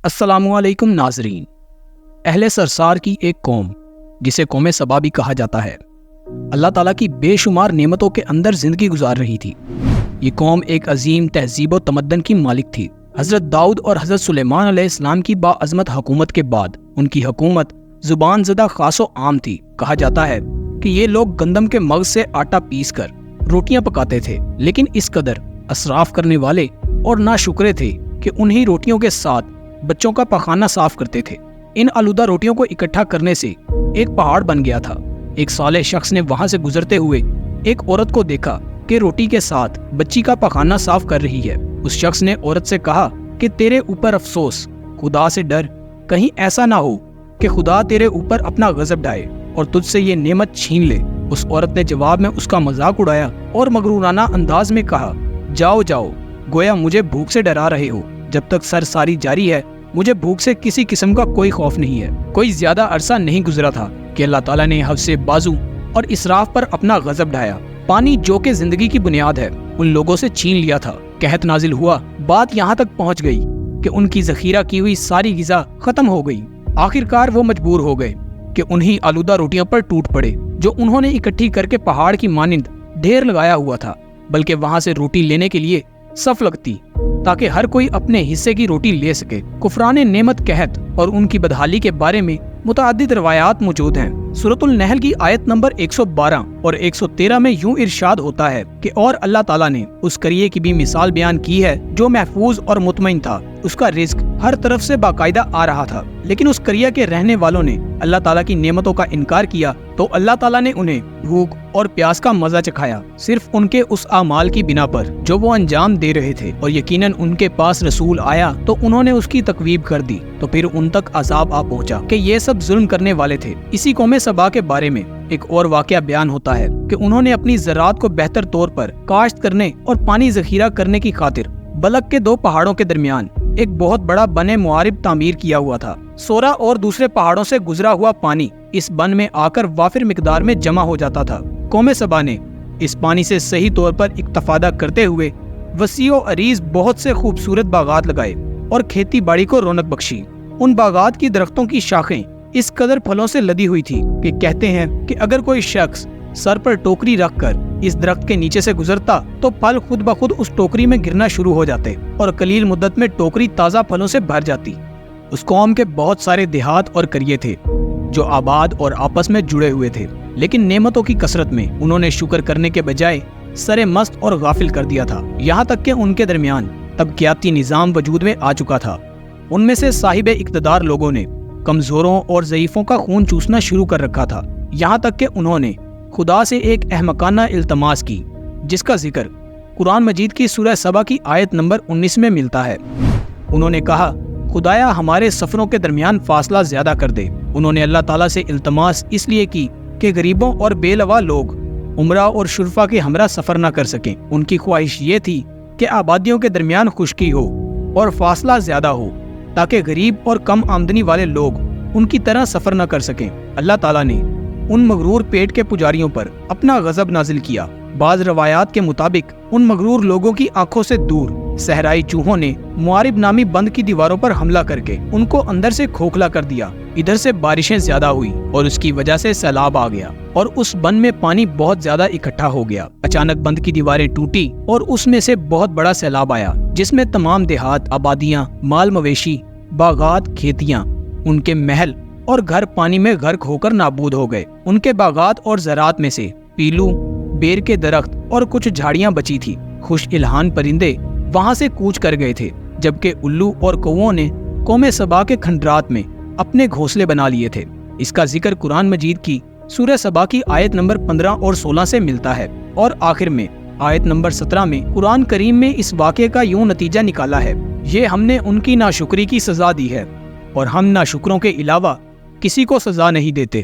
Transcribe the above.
السلام علیکم ناظرین۔ اہل سرسار کی ایک قوم جسے قوم سبا بھی کہا جاتا ہے، اللہ تعالیٰ کی بے شمار نعمتوں کے اندر زندگی گزار رہی تھی۔ یہ قوم ایک عظیم تہذیب و تمدن کی مالک تھی۔ حضرت داؤد اور حضرت سلیمان علیہ السلام کی باعظمت حکومت کے بعد ان کی حکومت زبان زدہ خاص و عام تھی۔ کہا جاتا ہے کہ یہ لوگ گندم کے مغز سے آٹا پیس کر روٹیاں پکاتے تھے، لیکن اس قدر اسراف کرنے والے اور ناشکرے تھے کہ انہی روٹیوں کے ساتھ بچوں کا پخانہ صاف کرتے تھے۔ ان آلودہ روٹیوں کو اکٹھا کرنے سے ایک پہاڑ بن گیا تھا۔ ایک صالح شخص نے وہاں سے گزرتے ہوئے ایک عورت کو دیکھا کہ روٹی کے ساتھ بچی کا پخانہ صاف کر رہی ہے۔ اس شخص نے عورت سے کہا کہ تیرے اوپر افسوس، خدا سے ڈر، کہیں ایسا نہ ہو کہ خدا تیرے اوپر اپنا غضب ڈھائے اور تجھ سے یہ نعمت چھین لے۔ اس عورت نے جواب میں اس کا مذاق اڑایا اور مغرورانہ انداز میں کہا، جاؤ جاؤ، گویا مجھے بھوک سے ڈرا رہے ہو۔ جب تک سرساری جاری ہے مجھے بھوک سے کسی قسم کا کوئی خوف نہیں ہے۔ کوئی زیادہ عرصہ نہیں گزرا تھا کہ اللہ تعالیٰ نے حوث بازو اور اسراف پر اپنا غضب ڈھایا۔ پانی جو کہ زندگی کی بنیاد ہے ان لوگوں سے چھین لیا تھا۔ قحط نازل ہوا، بات یہاں تک پہنچ گئی کہ ان کی ذخیرہ کی ہوئی ساری غذا ختم ہو گئی۔ آخرکار وہ مجبور ہو گئے کہ انہی آلودہ روٹیوں پر ٹوٹ پڑے جو انہوں نے اکٹھی کر کے پہاڑ کی مانند ڈھیر لگایا ہوا تھا، بلکہ وہاں سے روٹی لینے کے لیے صف لگتی تاکہ ہر کوئی اپنے حصے کی روٹی لے سکے۔ کفران نعمت قحط اور ان کی بدحالی کے بارے میں متعدد روایات موجود ہیں۔ سورۃ النحل کی آیت نمبر 112 اور 113 میں یوں ارشاد ہوتا ہے کہ اور اللہ تعالیٰ نے اس قریے کی بھی مثال بیان کی ہے جو محفوظ اور مطمئن تھا، اس کا رزق ہر طرف سے باقاعدہ آ رہا تھا، لیکن اس قریہ کے رہنے والوں نے اللہ تعالیٰ کی نعمتوں کا انکار کیا تو اللہ تعالیٰ نے انہیں بھوک اور پیاس کا مزہ چکھایا، صرف ان کے اس اعمال کی بنا پر جو وہ انجام دے رہے تھے۔ اور یقیناً ان کے پاس رسول آیا تو انہوں نے اس کی تکذیب کر دی، تو پھر ان تک عذاب آ پہنچا کہ یہ سب ظلم کرنے والے تھے۔ اسی قوم سبا کے بارے میں ایک اور واقعہ بیان ہوتا ہے کہ انہوں نے اپنی زراعت کو بہتر طور پر کاشت کرنے اور پانی ذخیرہ کرنے کی خاطر بلک کے دو پہاڑوں کے درمیان ایک بہت بڑا بن معارب تعمیر کیا ہوا تھا۔ سورا اور دوسرے پہاڑوں سے گزرا ہوا پانی اس بن میں آ کر وافر مقدار میں جمع ہو جاتا تھا۔ قوم سبا نے اس پانی سے صحیح طور پر استفادہ کرتے ہوئے وسیع و عریض بہت سے خوبصورت باغات لگائے اور کھیتی باڑی کو رونق بخشی۔ ان باغات کی درختوں کی شاخیں اس قدر پھلوں سے لدی ہوئی تھی کہ کہتے ہیں کہ اگر کوئی شخص سر پر ٹوکری رکھ کر اس درخت کے نیچے سے گزرتا تو پھل خود بخود اس ٹوکری میں گرنا شروع ہو جاتے اور قلیل مدت میں ٹوکری تازہ پھلوں سے بھر جاتی۔ اس قوم کے بہت سارے دیہات اور قریے تھے جو آباد اور آپس میں جڑے ہوئے تھے، لیکن نعمتوں کی کثرت میں انہوں نے شکر کرنے کے بجائے سرے مست اور غافل کر دیا تھا، یہاں تک کہ ان کے درمیان طبقیاتی نظام وجود میں آ چکا تھا۔ ان میں سے صاحب اقتدار لوگوں نے کمزوروں اور ضعیفوں کا خون چوسنا شروع کر رکھا تھا، یہاں تک کہ انہوں نے خدا سے ایک احمقانہ التماس کی جس کا ذکر قرآن مجید کی سورہ سبا کی آیت نمبر 19 میں ملتا ہے۔ انہوں نے کہا، خدایا ہمارے سفروں کے درمیان فاصلہ زیادہ کر دے۔ انہوں نے اللہ تعالیٰ سے التماس اس لیے کی کہ غریبوں اور بے لوا لوگ عمرہ اور شرفا کے ہمراہ سفر نہ کر سکیں۔ ان کی خواہش یہ تھی کہ آبادیوں کے درمیان خشکی ہو اور فاصلہ زیادہ ہو تاکہ غریب اور کم آمدنی والے لوگ ان کی طرح سفر نہ کر سکیں۔ اللہ تعالیٰ نے ان مغرور پیٹ کے پجاریوں پر اپنا غضب نازل کیا۔ بعض روایات کے مطابق ان مغرور لوگوں کی آنکھوں سے دور صحرائی چوہوں نے معارب نامی بند کی دیواروں پر حملہ کر کے ان کو اندر سے کھوکھلا کر دیا۔ ادھر سے بارشیں زیادہ ہوئی اور اس کی وجہ سے سیلاب آ گیا اور اس بند میں پانی بہت زیادہ اکٹھا ہو گیا۔ اچانک بند کی دیواریں ٹوٹی اور اس میں سے بہت بڑا سیلاب آیا جس میں تمام دیہات، آبادیاں، مال مویشی، باغات، کھیتیاں، ان کے محل اور گھر پانی میں غرق ہو کر نابود ہو گئے۔ ان کے باغات اور زراعت میں سے پیلو، بیر کے درخت اور کچھ جھاڑیاں بچی تھی۔ خوش الحان پرندے وہاں سے کوچ کر گئے تھے، جبکہ الو اور کووں نے قوم سبا کے کھنڈرات میں اپنے گھونسلے بنا لیے تھے۔ اس کا ذکر قرآن مجید کی سورہ سبا کی آیت نمبر 15 اور 16 سے ملتا ہے، اور آخر میں آیت نمبر 17 میں قرآن کریم میں اس واقعے کا یوں نتیجہ نکالا ہے، یہ ہم نے ان کی ناشکری کی سزا دی ہے اور ہم ناشکروں کے علاوہ کسی کو سزا نہیں دیتے۔